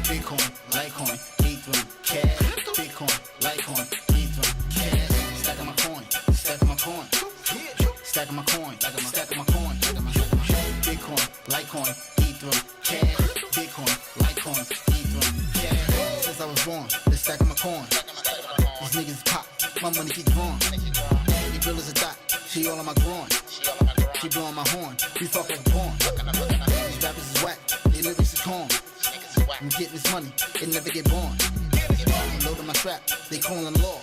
Bitcoin, Litecoin, Ethereum, cash. Bitcoin, Litecoin, Ethereum, cash. Stacking my coin, stacking my coin, stacking my coin, stacking my coin. Bitcoin, Litecoin, Ethereum, cash. Bitcoin, Litecoin, Ethereum, cash. Since I was born, been stacking my coin. These niggas pop, my money keep growing. The girl is a dot, she all on my groin. She blowing my horn, we fuck like porn. These rappers is whack, they lyrics is corn. I'm getting this money, it never get born. I'm loading my strap, they calling law.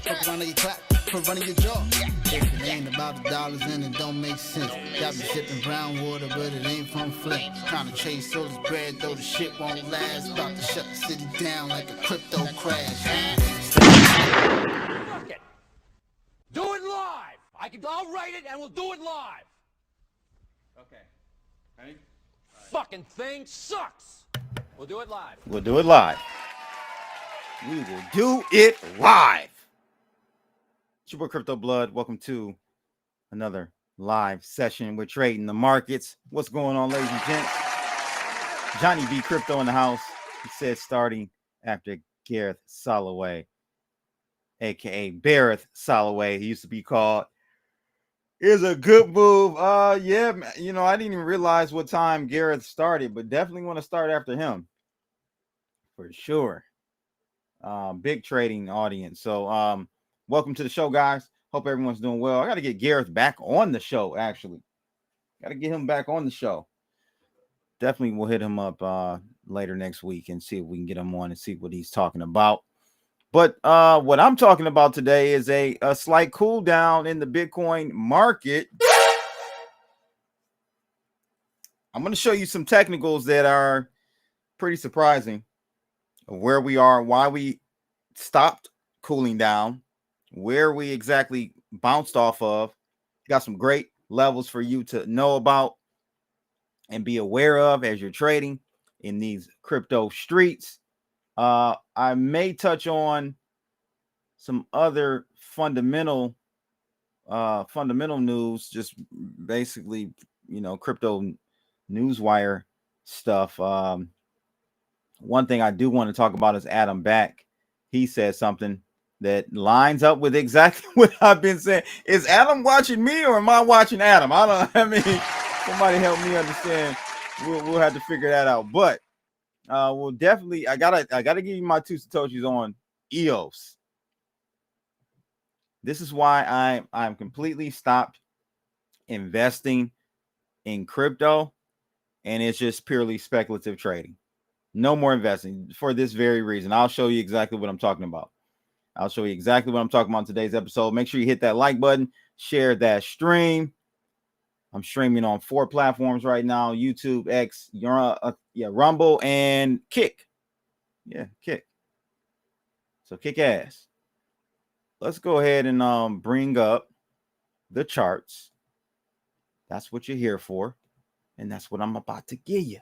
Fuck around and you clap for running your jaw. If it ain't about the dollars and it don't make sense. Got me sipping brown water, but it ain't from Flint. Trying to chase all this bread, though the shit won't last. About to shut the city down like a crypto crash. Fuck it. Do it live. I'll write it and we'll do it live. Okay. Ready? Fucking thing sucks. We'll do it live. We'll do it live. We will do it live. It's your boy Crypto Blood. Welcome to another live session. We're trading the markets. What's going on, ladies and gents? Johnny B. Crypto in the house. He said starting after 𝗙𝗘𝗖𝗘𝗫, aka 𝗪𝗘𝗟𝗖𝗙𝗀, he used to be called. Is a good move. Yeah, you know, I didn't even realize what time Gareth started, but definitely want to start after him for sure. Big trading audience. So welcome to the show, guys. Hope everyone's doing well. I got to get Gareth back on the show. Actually, got to get him back on the show. Definitely we'll hit him up later next week and see if we can get him on and see what he's talking about. But what I'm talking about today is a slight cool down in the Bitcoin market. I'm going to show you some technicals that are pretty surprising of where we are, why we stopped cooling down, where we exactly bounced off of. Got some great levels for you to know about and be aware of as you're trading in these crypto streets. I may touch on some other fundamental news, just basically, you know, crypto newswire stuff. One thing I do want to talk about is Adam Back. He said something that lines up with exactly what I've been saying. Is Adam watching me or am I watching Adam? I mean, somebody help me understand. We'll have to figure that out. But well, definitely, I gotta give you my two satoshis on EOS. This is why I'm completely stopped investing in crypto, and it's just purely speculative trading. No more investing for this very reason. I'll show you exactly what I'm talking about. I'll show you exactly what I'm talking about in today's episode. Make sure you hit that like button, share that stream. I'm streaming on 4 platforms right now: YouTube, X, Rumble, and Kick. Yeah, Kick. So kick ass. Let's go ahead and bring up the charts. That's what you're here for, and that's what I'm about to give you.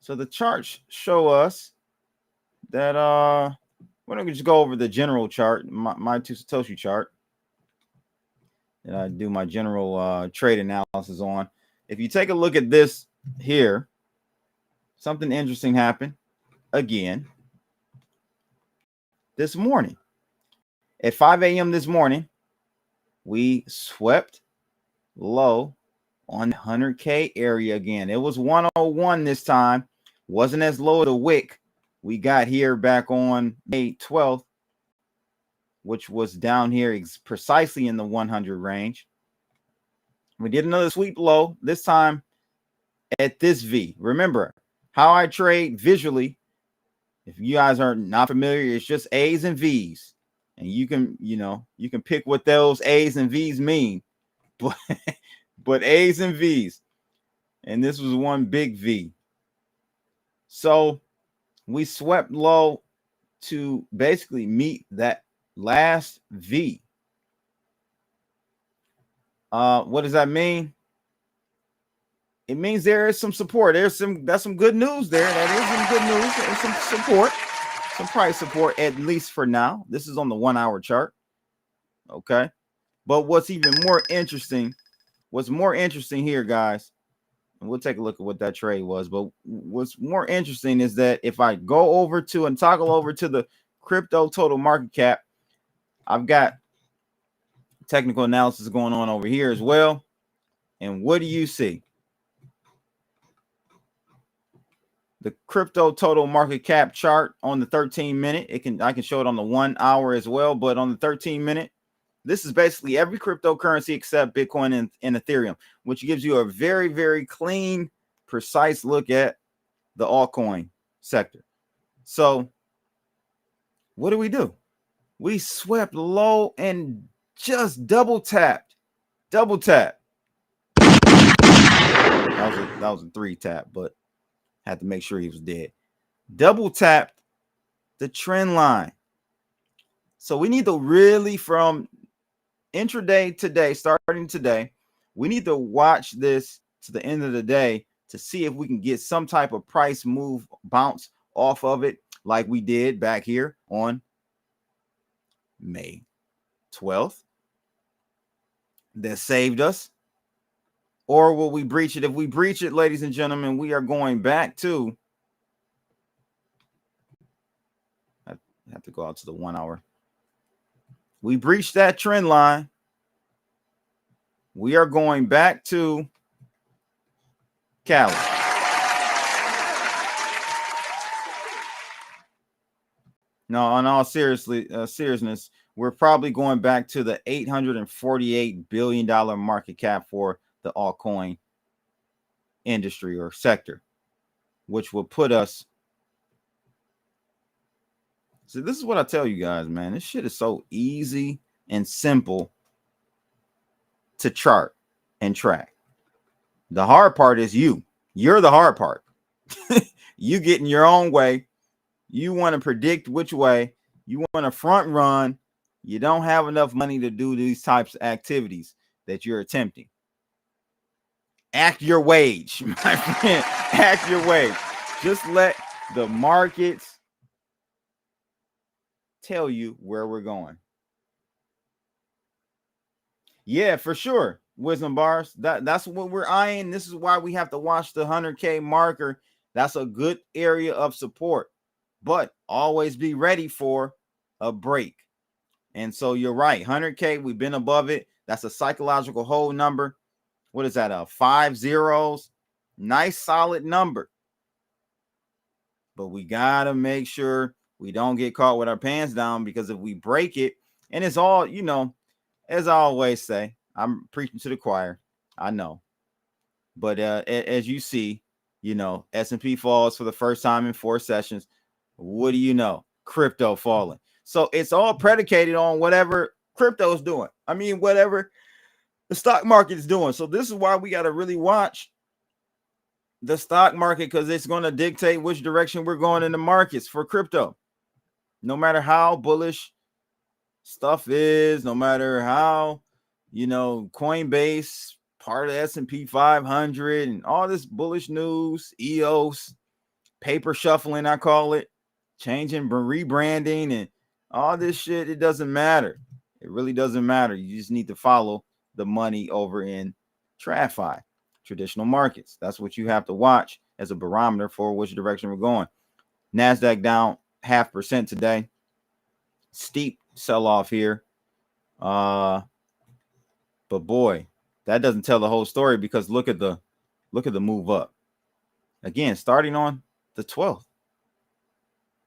So the charts show us that we're gonna just go over the general chart, my 2 Satoshi chart. And I do my general trade analysis on. If you take a look at this here, something interesting happened again this morning. At 5 a.m. this morning, we swept low on the 100K area again. It was 101 this time. Wasn't as low as the wick we got here back on May 12th. Which was down here precisely in the 100 range. We did another sweep low, this time at this V. Remember how I trade visually. If you guys are not familiar, it's just A's and V's. And you can pick what those A's and V's mean. But A's and V's. And this was one big V. So we swept low to basically meet that last V. What does that mean? It means there is some support. That's some good news there. That is some good news and some support. some price support, at least for now. This is on the 1 hour chart. Okay. But what's even more interesting, here, guys, and we'll take a look at what that trade was. But what's more interesting is that if I go over to and toggle over to the crypto total market cap, I've got technical analysis going on over here as well. And what do you see? The crypto total market cap chart on the 13-minute. I can show it on the 1 hour as well, but on the 13-minute, this is basically every cryptocurrency except Bitcoin and Ethereum, which gives you a very, very clean, precise look at the altcoin sector. So what do? We swept low and just double tapped. That was a 3 tap, but had to make sure he was dead. Double tapped the trend line. So we need to really, from intraday today, starting today, we need to watch this to the end of the day to see if we can get some type of price move bounce off of it, like we did back here on May 12th. That saved us. Or will we breach it? If we breach it, ladies and gentlemen, we are going back to, I have to go out to the 1 hour. We breached that trend line. We are going back to Cali. No, on all seriousness, we're probably going back to the $848 billion market cap for the altcoin industry or sector, which will put us. So this is what I tell you guys, man. This shit is so easy and simple to chart and track. The hard part is you. You're the hard part. You get in your own way. You want to predict which way. You want to front run. You don't have enough money to do these types of activities that you're attempting. Act your wage, my friend. Act your wage. Just let the markets tell you where we're going. Yeah, for sure. Wisdom bars. That's what we're eyeing. This is why we have to watch the 100K marker. That's a good area of support, but always be ready for a break. And so you're right. 100K, we've been above it. That's a psychological hold number. What is that? 5 zeros. Nice solid number. But we got to make sure we don't get caught with our pants down, because if we break it, and it's all, you know, as I always say, I'm preaching to the choir. I know. But as you see, you know, S&P falls for the first time in 4 sessions. What do you know? Crypto falling. So it's all predicated on whatever crypto is doing. I mean, whatever the stock market is doing. So this is why we got to really watch the stock market, because it's going to dictate which direction we're going in the markets for crypto. No matter how bullish stuff is, no matter how, you know, Coinbase, part of the S&P 500 and all this bullish news, EOS, paper shuffling, I call it, changing, rebranding, and all this shit, it doesn't matter. It really doesn't matter. You just need to follow the money over in TradFi, traditional markets. That's what you have to watch as a barometer for which direction we're going. NASDAQ down 0.5% today. Steep sell-off here. But boy, that doesn't tell the whole story, because look at the move up. Again, starting on the 12th.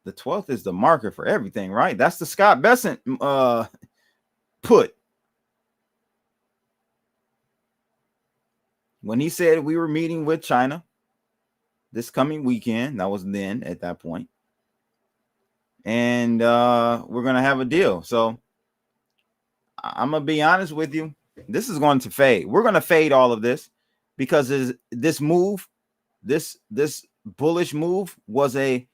The 12th is the marker for everything, right? That's the Scott Bessent put. When he said we were meeting with China this coming weekend, that was then at that point. And we're going to have a deal. So I'm going to be honest with you. This is going to fade. We're going to fade all of this, because this move, this bullish move was an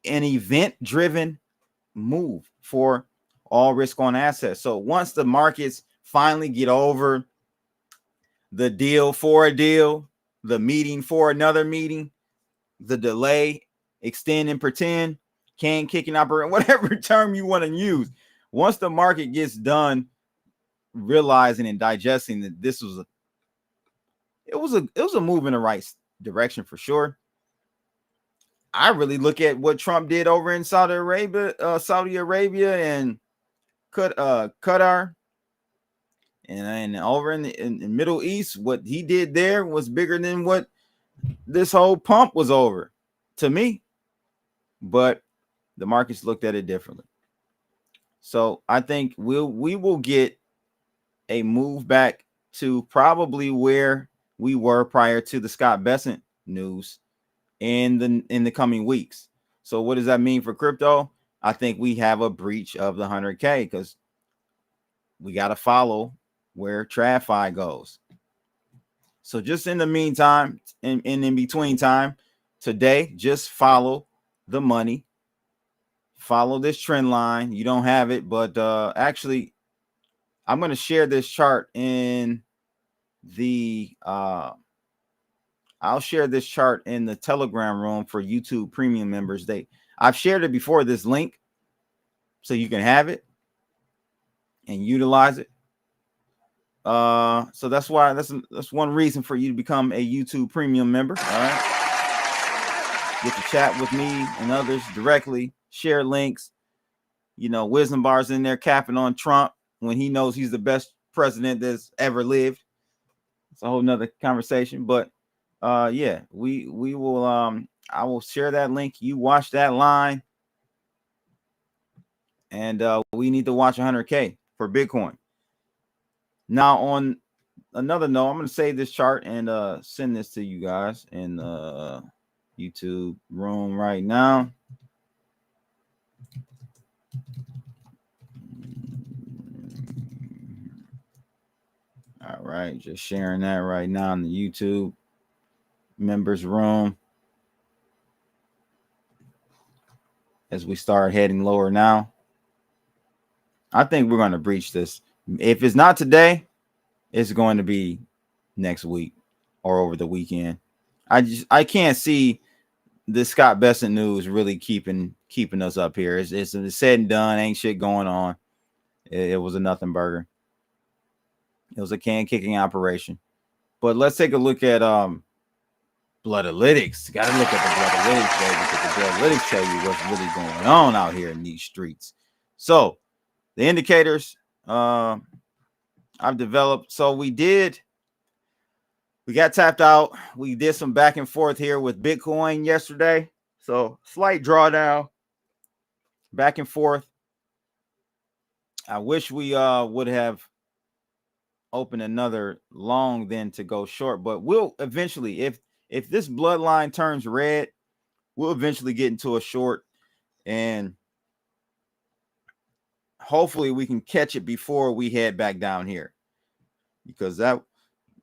event-driven move for all risk-on assets. So once the markets finally get over the deal for a deal, the meeting for another meeting, the delay, extend and pretend, can kicking operation, whatever term you want to use. Once the market gets done realizing and digesting that this was it was a move in the right direction for sure. I really look at what Trump did over in Saudi Arabia and Qatar, and over in the Middle East. What he did there was bigger than what this whole pump was over to me. But the markets looked at it differently. So I think we will get a move back to probably where we were prior to the Scott Bessent news in the coming weeks. So what does that mean for crypto? I think we have a breach of the 100K because we got to follow where TradFi goes. So just in the meantime, and in between time, today, just follow the money. Follow this trend line. You don't have it, but actually, I'm going to share this chart in the I'll share this chart in the Telegram room for YouTube premium members. I've shared it before, this link, so you can have it and utilize it. So that's why that's one reason for you to become a YouTube premium member. All right, get to chat with me and others directly, share links. You know, Wisdom Bar's in there capping on Trump when he knows he's the best president that's ever lived. It's a whole nother conversation, but yeah, we will I will share that link. You watch that line, and we need to watch 100K for Bitcoin. Now, on another note, I'm going to save this chart and send this to you guys in the YouTube room right now. All right, just sharing that right now in the YouTube members room as we start heading lower now. I think we're going to breach this. If it's not today, it's going to be next week or over the weekend. I can't see this Scott Bessent news really keeping us up here. It's said and done. Ain't shit going on. It was a nothing burger. It was a can kicking operation. But let's take a look at Bloodalytics. Got to look at the Bloodalytics, baby, because the Bloodalytics tell you what's really going on out here in these streets. So the indicators I've developed. So we got tapped out. We did some back and forth here with Bitcoin yesterday. So slight drawdown, back and forth. I wish we would have opened another long then to go short, but we'll eventually, if this bloodline turns red, we'll eventually get into a short, and hopefully we can catch it before we head back down here, because that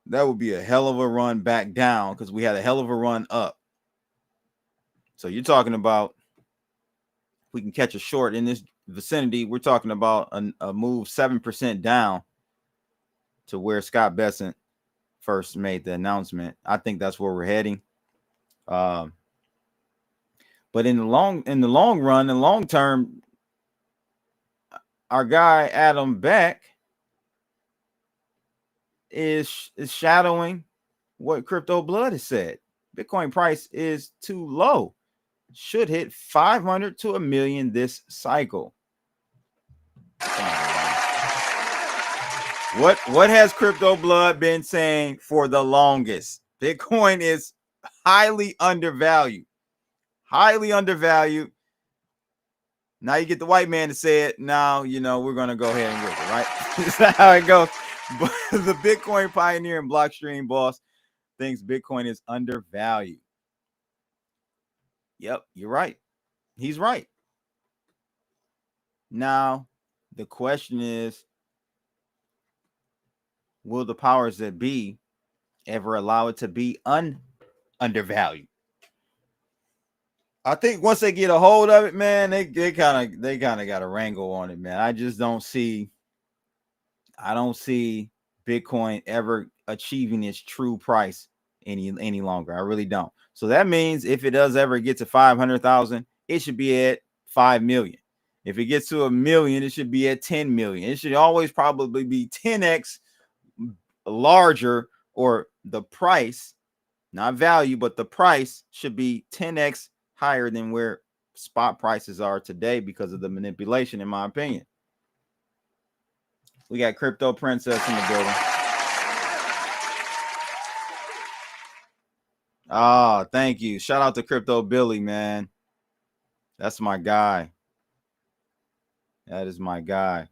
would be a hell of a run back down, because we had a hell of a run up. So you're talking about, if we can catch a short in this vicinity, we're talking about a move 7% down to where Scott Bessent first made the announcement. I think that's where we're heading. But in the long run, the long term, our guy Adam Beck is shadowing what Crypto Blood has said. Bitcoin price is too low. Should hit 500 to 1 million this cycle. What has Crypto Blood been saying for the longest? Bitcoin is highly undervalued. Highly undervalued. Now you get the white man to say it. Now, you know, we're going to go ahead and with it, right? That's how it goes. But the Bitcoin pioneer and blockstream boss thinks Bitcoin is undervalued. Yep, you're right. He's right. Now, the question is, will the powers that be ever allow it to be undervalued? I think once they get a hold of it, man, they kind of got a wrangle on it, man. I don't see Bitcoin ever achieving its true price any longer. I really don't. So that means if it does ever get to 500,000, it should be at 5 million. If it gets to 1 million, it should be at 10 million. It should always probably be 10x larger, or the price, not value, but the price should be 10x higher than where spot prices are today because of the manipulation, in my opinion. We got Crypto Princess in the building. Ah, thank you. Shout out to 𝗕𝗘𝗘𝗫, man. That's my guy. That is my guy.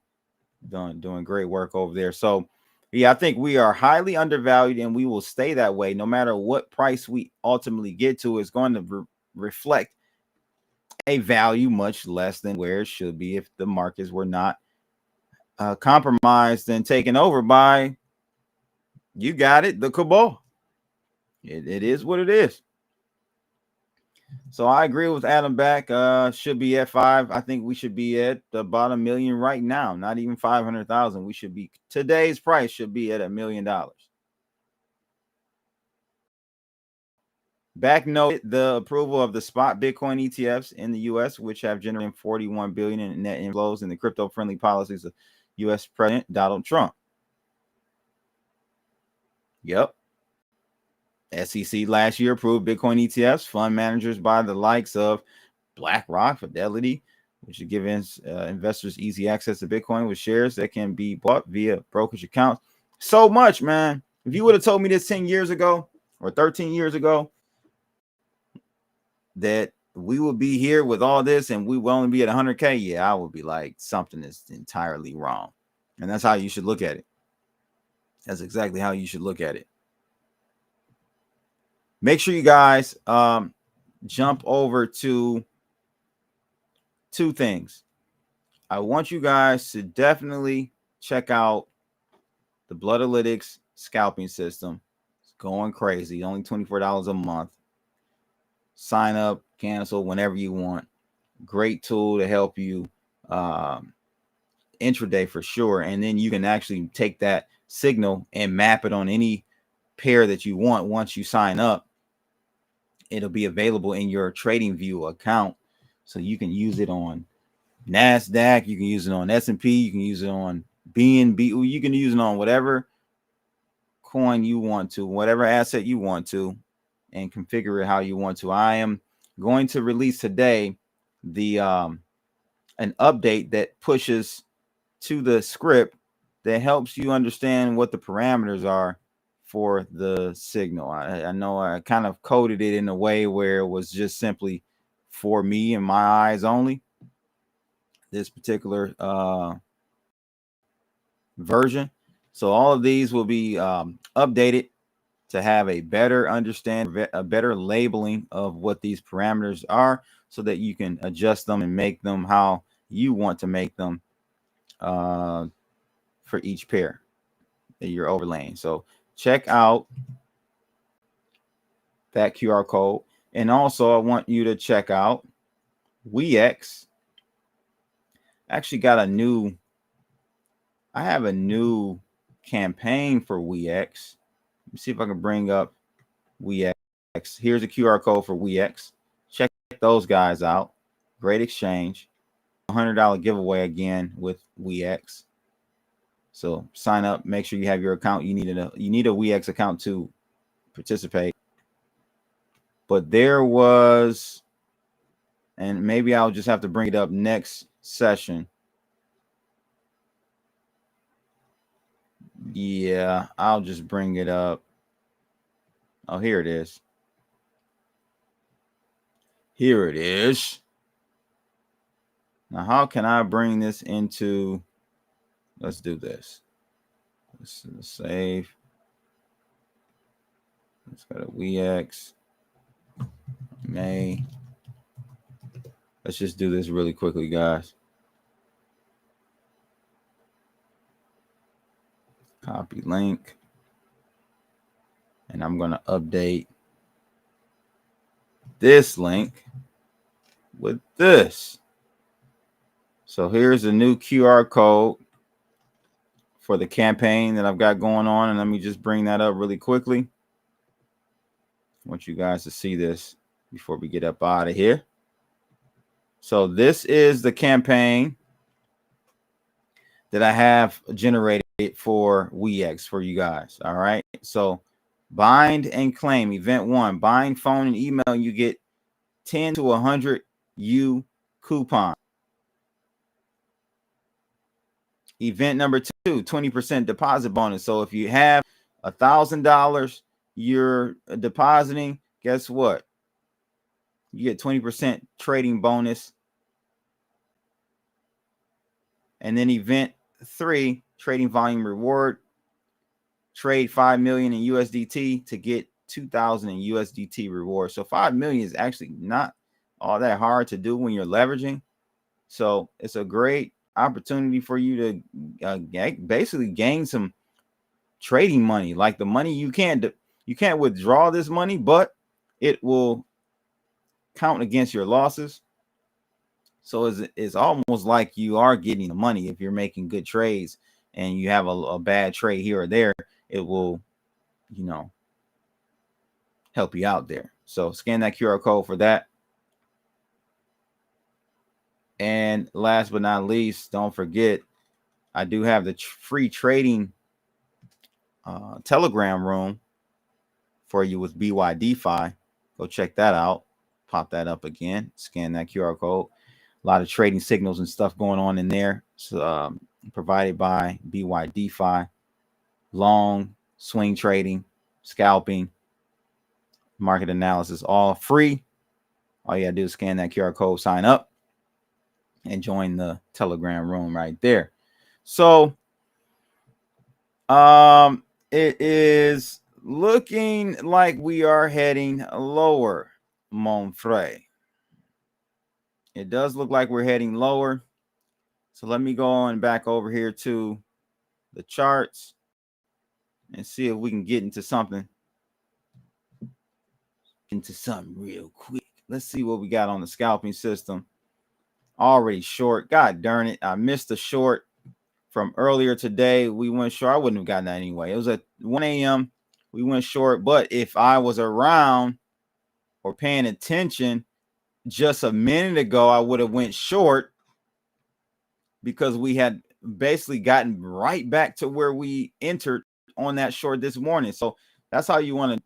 Doing great work over there. So, yeah, I think we are highly undervalued, and we will stay that way no matter what price we ultimately get to. Is going to reflect a value much less than where it should be if the markets were not compromised and taken over by, you got it, the cabal. It is what it is. So I agree with Adam back. Should be at 5. I think we should be at about $1 million right now. Not even 500,000. We should be, today's price should be at $1 million. Back note, the approval of the spot Bitcoin ETFs in the U.S., which have generated $41 billion in net inflows in the crypto-friendly policies of U.S. President Donald Trump. Yep. SEC last year approved Bitcoin ETFs, fund managers by the likes of BlackRock, Fidelity, which should give investors easy access to Bitcoin with shares that can be bought via brokerage accounts. So much, man. If you would have told me this 10 years ago or 13 years ago, that we would be here with all this and we will only be at 100K, yeah, I would be like, something is entirely wrong. And that's how you should look at it. That's exactly how you should look at it. Make sure you guys jump over to 2 things. I want you guys to definitely check out the Bloodalytics scalping system. It's going crazy. Only $24 a month. Sign up, cancel whenever you want. Great tool to help you intraday for sure. And then you can actually take that signal and map it on any pair that you want. Once you sign up, it'll be available in your TradingView account. So you can use it on NASDAQ. You can use it on S&P. You can use it on BNB. You can use it on whatever coin you want to, whatever asset you want to, and configure it how you want to. I am going to release today the an update that pushes to the script that helps you understand what the parameters are for the signal. I know I kind of coded it in a way where it was just simply for me and my eyes only. This particular version. So all of these will be updated to have a better understanding, a better labeling of what these parameters are, so that you can adjust them and make them how you want to make them for each pair that you're overlaying. So check out that QR code. And also I want you to check out 𝗙𝗘𝗖𝗑𝗫. Actually got I have a new campaign for 𝗙𝗘𝗖𝗑𝗫. Let me see if I can bring up 𝗙𝗘𝗖𝗑𝗫. Here's a QR code for 𝗙𝗘𝗖𝗑𝗫. Check those guys out. Great exchange. $100 giveaway again with 𝗙𝗘𝗖𝗑𝗫. So sign up. Make sure you have your account. You need a 𝗙𝗘𝗖𝗑𝗫 account to participate. But there was, and maybe I'll just have to bring it up next session. Yeah, I'll just bring it up. Oh, here it is. Here it is. Now, how can I bring this into, let's do this. Let's save. Let's go to 𝗙𝗘𝗖𝗑𝗫. Let's just do this really quickly, guys. Copy link. And I'm going to update this link with this. So here's a new QR code for the campaign that I've got going on. And let me just bring that up really quickly. I want you guys to see this before we get up out of here. So this is the campaign that I have generated for WeX for you guys. All right. So bind and claim event 1, bind phone and email. You get 10 to 100 U coupon. Event number 2, 20% deposit bonus. So if you have $1,000 you're depositing, guess what? You get 20% trading bonus. And then event 3, trading volume reward. Trade 5 million in USDT to get 2,000 in USDT reward. So 5 million is actually not all that hard to do when you're leveraging. So it's a great opportunity for you to basically gain some trading money. Like the money you can't withdraw this money, but it will count against your losses. So it's almost like you are getting the money if you're making good trades and you have a bad trade here or there. It will, help you out there. So scan that QR code for that. And last but not least, don't forget, I do have the free trading Telegram room for you with BYDefi. Go check that out. Pop that up again. Scan that QR code. A lot of trading signals and stuff going on in there. So, provided by BYDefi. Long, swing trading, scalping, market analysis, all free. All you gotta do is scan that QR code, sign up, and join the Telegram room right there. So it is looking like we are heading lower, mon frère. It does look like we're heading lower. So let me go on back over here to the charts and see if we can get into something real quick. Let's see what we got on the scalping system. Already short. God darn it. I missed the short from earlier today. We went short. I wouldn't have gotten that anyway. It was at 1 a.m. We went short. But if I was around or paying attention just a minute ago, I would have went short because we had basically gotten right back to where we entered on that short this morning. So that's how you want to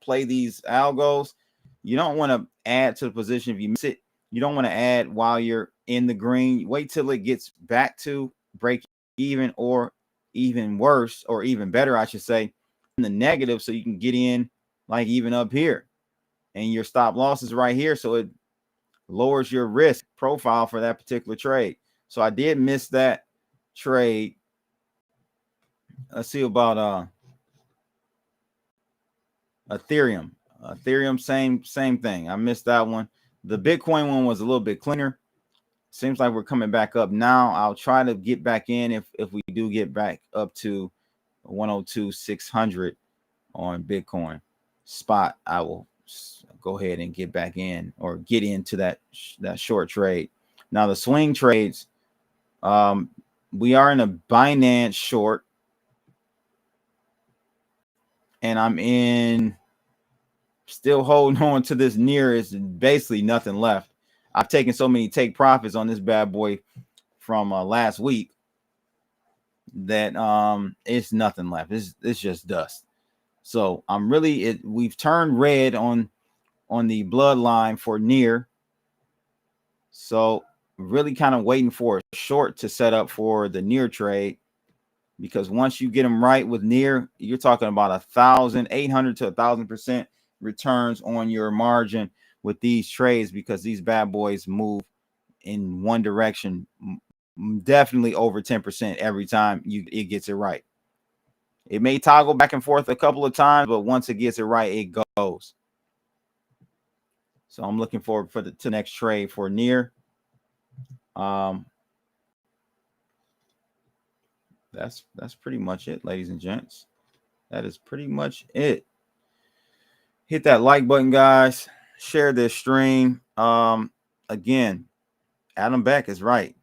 play these algos. You don't want to add to the position if you miss it. You don't want to add while you're in the green. Wait till it gets back to break even, or even worse, or even better, I should say, in the negative, so you can get in like even up here. And your stop loss is right here, so it lowers your risk profile for that particular trade. So I did miss that trade. Let's see about Ethereum. Ethereum, same thing. I missed that one. The Bitcoin one was a little bit cleaner. Seems like we're coming back up now. I'll try to get back in if we do get back up to 102,600 on Bitcoin spot. I will go ahead and get back in, or get into that short trade. Now the swing trades, we are in a Binance short, and I'm in, still holding on to this near. Is basically nothing left. I've taken so many take profits on this bad boy from last week that it's nothing left. It's just dust. So I'm really, we've turned red on the bloodline for near. So really kind of waiting for a short to set up for the near trade, because once you get them right with near, you're talking about 1,800 to 1,000% returns on your margin with these trades, because these bad boys move in one direction, definitely over 10% every time it gets it right. It may toggle back and forth a couple of times, but once it gets it right, it goes. So I'm looking forward for the next trade for near. That's pretty much it, ladies and gents. That is pretty much it. Hit that like button, guys. Share this stream. Again, Adam Beck is right.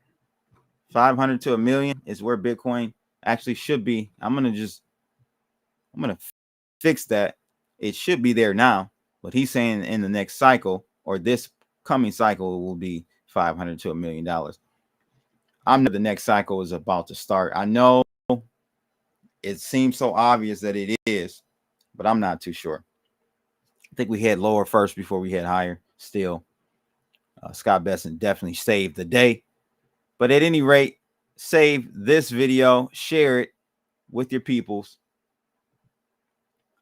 500 to 1 million is where Bitcoin actually should be. I'm gonna fix that. It should be there now, but he's saying in the next cycle, or this coming cycle, will be $500 to $1 million. I'm the next cycle is about to start. I know it seems so obvious that it is, but I'm not too sure. I think we had lower first before we had higher. Still, Scott Bessent definitely saved the day. But at any rate, save this video, share it with your peoples.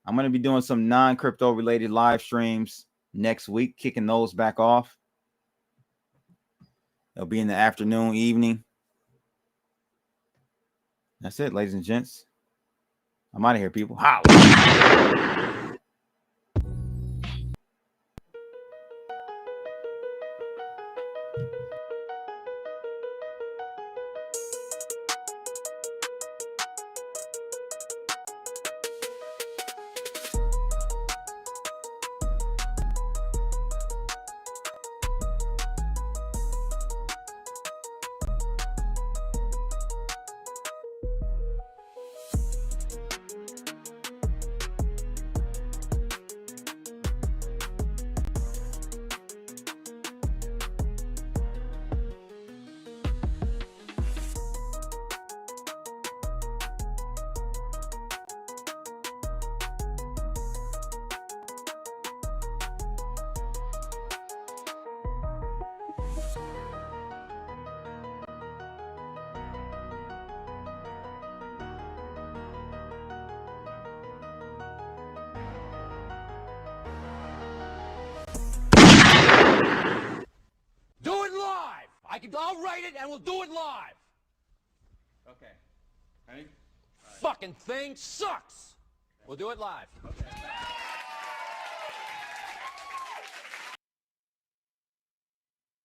I'm going to be doing some non-crypto related live streams next week, kicking those back off. It'll be in the afternoon, evening. That's it, ladies and gents. I'm out of here, people. Holla. I'll write it and we'll do it live. Okay. Ready? Fucking thing sucks. We'll do it live. Okay.